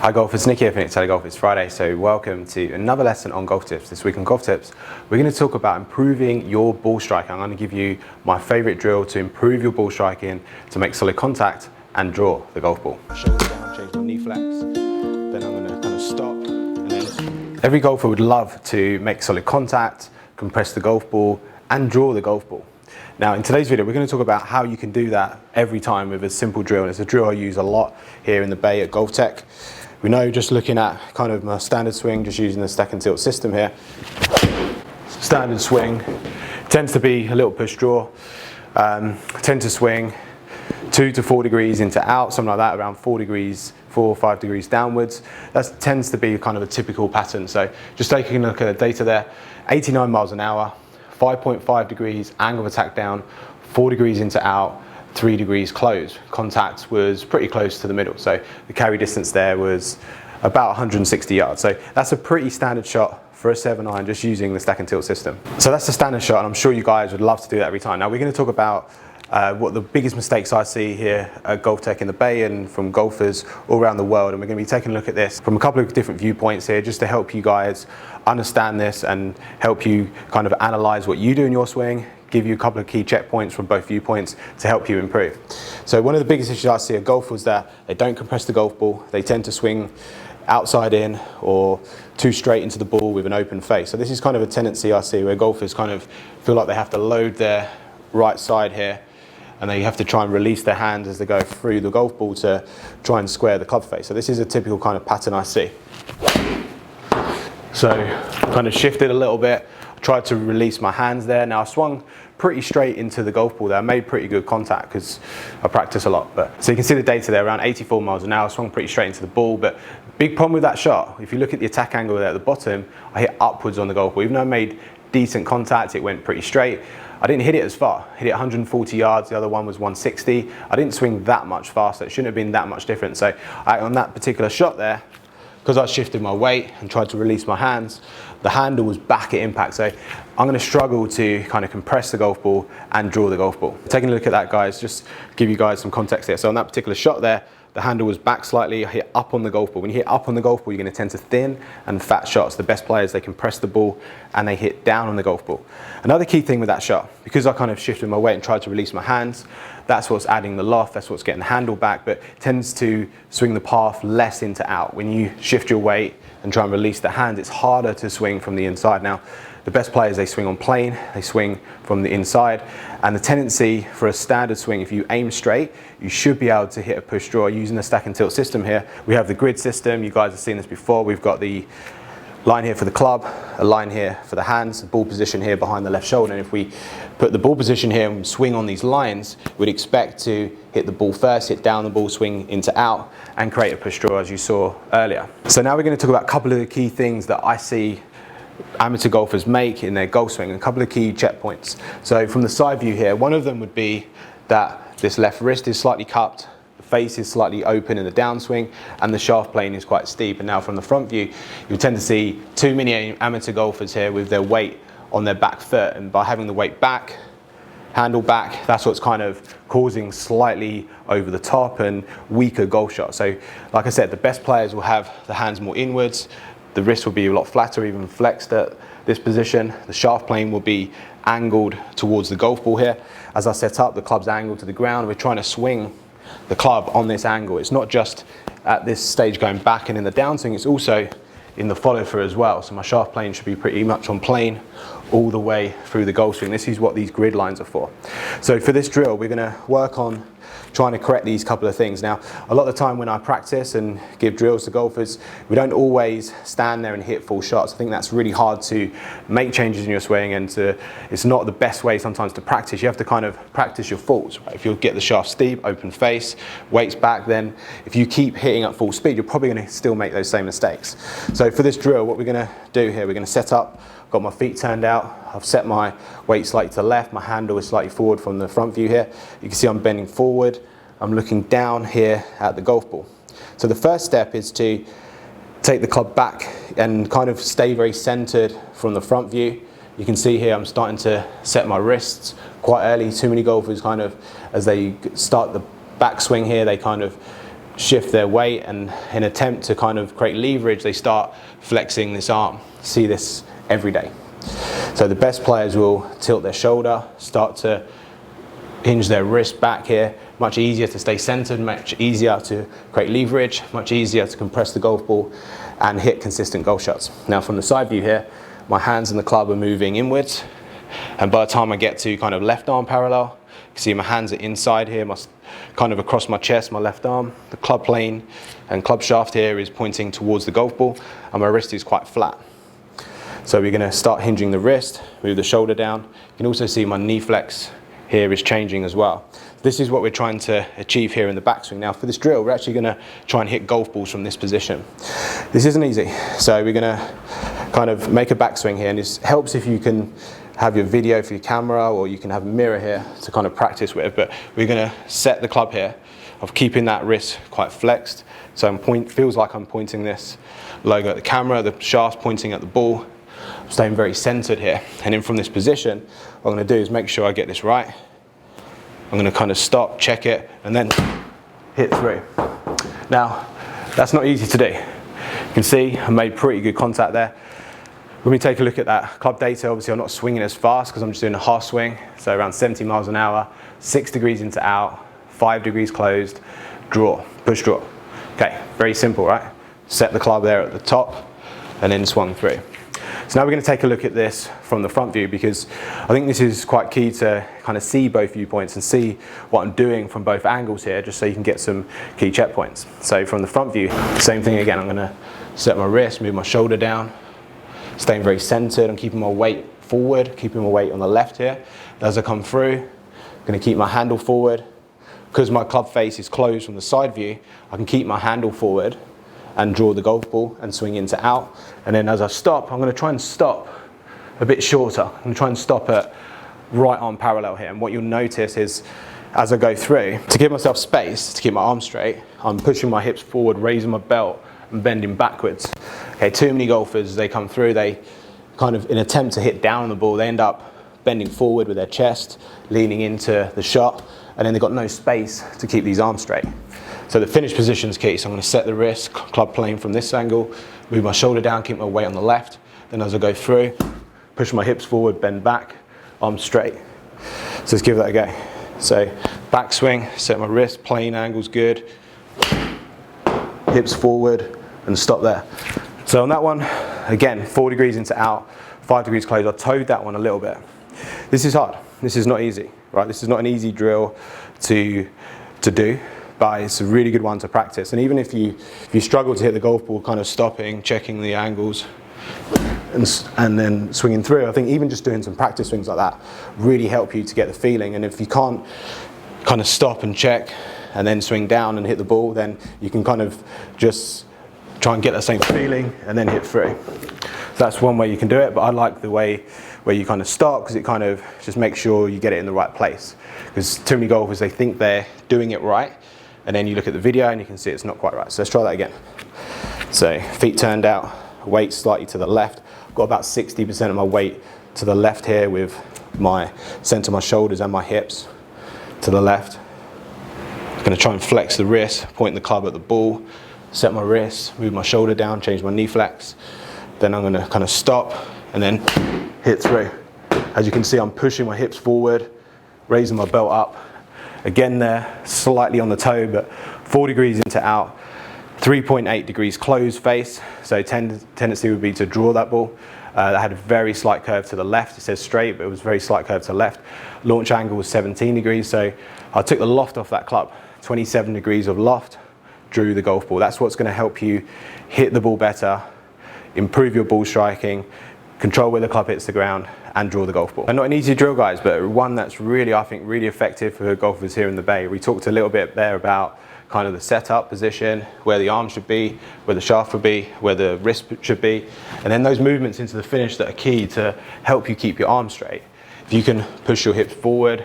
Hi golfers, Nick here from Golf. It's Friday, so welcome to another lesson on golf tips. This week on Golf Tips, we're going to talk about improving your ball striking. I'm going to give you my favourite drill to improve your ball striking, to make solid contact and draw the golf ball. Shoulder down, change my knee flex, then I'm going to kind of stop. And then every golfer would love to make solid contact, compress the golf ball and draw the golf ball. Now in today's video we're going to talk about how you can do that every time with a simple drill. And it's a drill I use a lot here in the Bay at GOLFTEC. We know, just looking at kind of my standard swing, just using the stack and tilt system here, standard swing tends to be a little push draw. Tend to swing 2 to 4 degrees into out, something like that, around 4 or 5 degrees downwards. That tends to be kind of a typical pattern. So just taking a look at the data there, 89 miles an hour, 5.5 degrees angle of attack down, 4 degrees into out, 3 degrees close. Contact was pretty close to the middle, so the carry distance there was about 160 yards. So that's a pretty standard shot for a 7-iron, just using the stack and tilt system. So that's the standard shot, and I'm sure you guys would love to do that every time. Now we're going to talk about what the biggest mistakes I see here at GOLFTEC in the Bay and from golfers all around the world, and we're going to be taking a look at this from a couple of different viewpoints here, just to help you guys understand this and help you kind of analyze what you do in your swing, give you a couple of key checkpoints from both viewpoints to help you improve. So one of the biggest issues I see at golf was that they don't compress the golf ball. They tend to swing outside in or too straight into the ball with an open face. So this is kind of a tendency I see where golfers kind of feel like they have to load their right side here, and they have to try and release their hands as they go through the golf ball to try and square the club face. So this is a typical kind of pattern I see. So kind of shifted a little bit, tried to release my hands there. Now I swung pretty straight into the golf ball there. I made pretty good contact because I practice a lot. But so you can see the data there, around 84 miles an hour, I swung pretty straight into the ball. But big problem with that shot, if you look at the attack angle there at the bottom, I hit upwards on the golf ball. Even though I made decent contact, it went pretty straight. I didn't hit it as far. I hit it 140 yards, the other one was 160. I didn't swing that much faster. It shouldn't have been that much different. So on that particular shot there, because I shifted my weight and tried to release my hands, the handle was back at impact. So I'm going to struggle to kind of compress the golf ball and draw the golf ball. Taking a look at that, guys, just give you guys some context here. So on that particular shot there, the handle was back slightly. I hit up on the golf ball. When you hit up on the golf ball, you're going to tend to thin and fat shots. The best players, they compress the ball and they hit down on the golf ball. Another key thing with that shot, because I kind of shifted my weight and tried to release my hands, that's what's adding the loft, that's what's getting the handle back, but tends to swing the path less into out. When you shift your weight and try and release the hand, it's harder to swing from the inside. Now, the best players, they swing on plane, they swing from the inside, and the tendency for a standard swing, if you aim straight, you should be able to hit a push draw using the stack and tilt system here. We have the grid system, you guys have seen this before. We've got the line here for the club, a line here for the hands, the ball position here behind the left shoulder. And if we put the ball position here and swing on these lines, we'd expect to hit the ball first, hit down the ball, swing into out, and create a push draw as you saw earlier. So now we're going to talk about a couple of the key things that I see amateur golfers make in their golf swing, and a couple of key checkpoints. So from the side view here, one of them would be that this left wrist is slightly cupped, the face is slightly open in the downswing, and the shaft plane is quite steep. And now from the front view, you tend to see too many amateur golfers here with their weight on their back foot, and by having the weight back, handle back, that's what's kind of causing slightly over the top and weaker golf shots. So like I said, the best players will have the hands more inwards, the wrist will be a lot flatter, even flexed at this position. The shaft plane will be angled towards the golf ball here. As I set up, the club's angled to the ground. We're trying to swing the club on this angle. It's not just at this stage going back and in the downswing, it's also in the follow through as well. So my shaft plane should be pretty much on plane all the way through the golf swing. This is what these grid lines are for. So for this drill, we're going to work on trying to correct these couple of things. Now, a lot of the time when I practice and give drills to golfers, we don't always stand there and hit full shots. I think that's really hard to make changes in your swing, and it's not the best way sometimes to practice. You have to kind of practice your faults. Right? If you get the shaft steep, open face, weights back, then if you keep hitting at full speed, you're probably going to still make those same mistakes. So for this drill, what we're going to do here, we're going to set up, got my feet turned out, I've set my weight slightly to the left, my handle is slightly forward from the front view here. You can see I'm bending forward, I'm looking down here at the golf ball. So the first step is to take the club back and kind of stay very centered from the front view. You can see here I'm starting to set my wrists quite early. Too many golfers kind of, as they start the backswing here, they kind of shift their weight, and in an attempt to kind of create leverage, they start flexing this arm. See this every day. So the best players will tilt their shoulder, start to hinge their wrist back here. Much easier to stay centered, much easier to create leverage, much easier to compress the golf ball and hit consistent golf shots. Now from the side view here, my hands and the club are moving inwards, and by the time I get to kind of left arm parallel, you can see my hands are inside here, kind of across my chest, my left arm. The club plane and club shaft here is pointing towards the golf ball, and my wrist is quite flat. So we're going to start hinging the wrist, move the shoulder down. You can also see my knee flex here is changing as well. This is what we're trying to achieve here in the backswing. Now for this drill, we're actually going to try and hit golf balls from this position. This isn't easy, so we're going to kind of make a backswing here, and it helps if you can have your video for your camera, or you can have a mirror here to kind of practice with. But we're going to set the club here of keeping that wrist quite flexed, so feels like I'm pointing this logo at the camera, the shaft's pointing at the ball. I'm staying very centered here, and then from this position, what I'm going to do is make sure I get this right. I'm going to kind of stop, check it, and then hit through. Now, that's not easy to do. You can see I made pretty good contact there. When we take a look at that club data, obviously I'm not swinging as fast because I'm just doing a half swing, so around 70 miles an hour, 6 degrees into out, 5 degrees closed, draw, push draw. Okay, very simple, right? Set the club there at the top, and then swung through. So now we're going to take a look at this from the front view, because I think this is quite key to kind of see both viewpoints and see what I'm doing from both angles here, just so you can get some key checkpoints. So from the front view, same thing again. I'm going to set my wrist, move my shoulder down, staying very centered. I'm keeping my weight forward, keeping my weight on the left here. As I come through, I'm going to keep my handle forward. Because my club face is closed from the side view, I can keep my handle forward and draw the golf ball and swing into out. And then as I stop, I'm going to try and stop a bit shorter. I'm going to try and stop at right arm parallel here. And what you'll notice is, as I go through, to give myself space to keep my arm straight, I'm pushing my hips forward, raising my belt and bending backwards. Okay, too many golfers, they come through, they kind of, in an attempt to hit down on the ball, they end up bending forward with their chest, leaning into the shot, and then they've got no space to keep these arms straight. So the finish position is key. So I'm going to set the wrist, club plane from this angle, move my shoulder down, keep my weight on the left. Then as I go through, push my hips forward, bend back, arms straight. So let's give that a go. So backswing, set my wrist, plane angle's good, hips forward, and stop there. So on that one, again, 4 degrees into out, 5 degrees closed. I toed that one a little bit. This is hard. This is not easy, right? This is not an easy drill to do. But it's a really good one to practice. And even if you struggle to hit the golf ball, kind of stopping, checking the angles, and then swinging through, I think even just doing some practice swings like that really help you to get the feeling. And if you can't kind of stop and check and then swing down and hit the ball, then you can kind of just try and get that same feeling and then hit through. So that's one way you can do it, but I like the way where you kind of start, because it kind of just makes sure you get it in the right place. Because too many golfers, they think they're doing it right, and then you look at the video and you can see it's not quite right. So let's try that again. So feet turned out, weight slightly to the left. I've got about 60% of my weight to the left here, with my center of my shoulders and my hips to the left. I'm going to try and flex the wrist, point the club at the ball, set my wrist, move my shoulder down, change my knee flex. Then I'm going to kind of stop and then hit through. As you can see, I'm pushing my hips forward, raising my belt up. Again there, slightly on the toe, but 4 degrees into out, 3.8 degrees closed face. So tendency would be to draw that ball. That had a very slight curve to the left. It says straight, but it was a very slight curve to the left. Launch angle was 17 degrees. So I took the loft off that club, 27 degrees of loft, drew the golf ball. That's what's going to help you hit the ball better, improve your ball striking, control where the club hits the ground, and draw the golf ball. And not an easy drill, guys, but one that's really, I think, really effective for golfers here in the Bay. We talked a little bit there about kind of the setup position, where the arm should be, where the shaft would be, where the wrist should be, and then those movements into the finish that are key to help you keep your arm straight. If you can push your hips forward,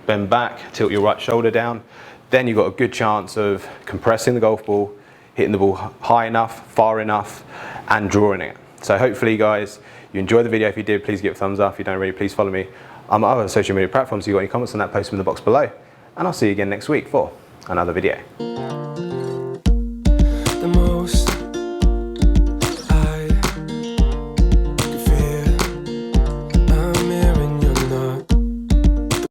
bend back, tilt your right shoulder down, then you've got a good chance of compressing the golf ball, hitting the ball high enough, far enough, and drawing it. So hopefully, guys, you enjoyed the video. If you did, please give it a thumbs up. If you don't already, please follow me on my other social media platforms. If you've got any comments on that, post them in the box below. And I'll see you again next week for another video.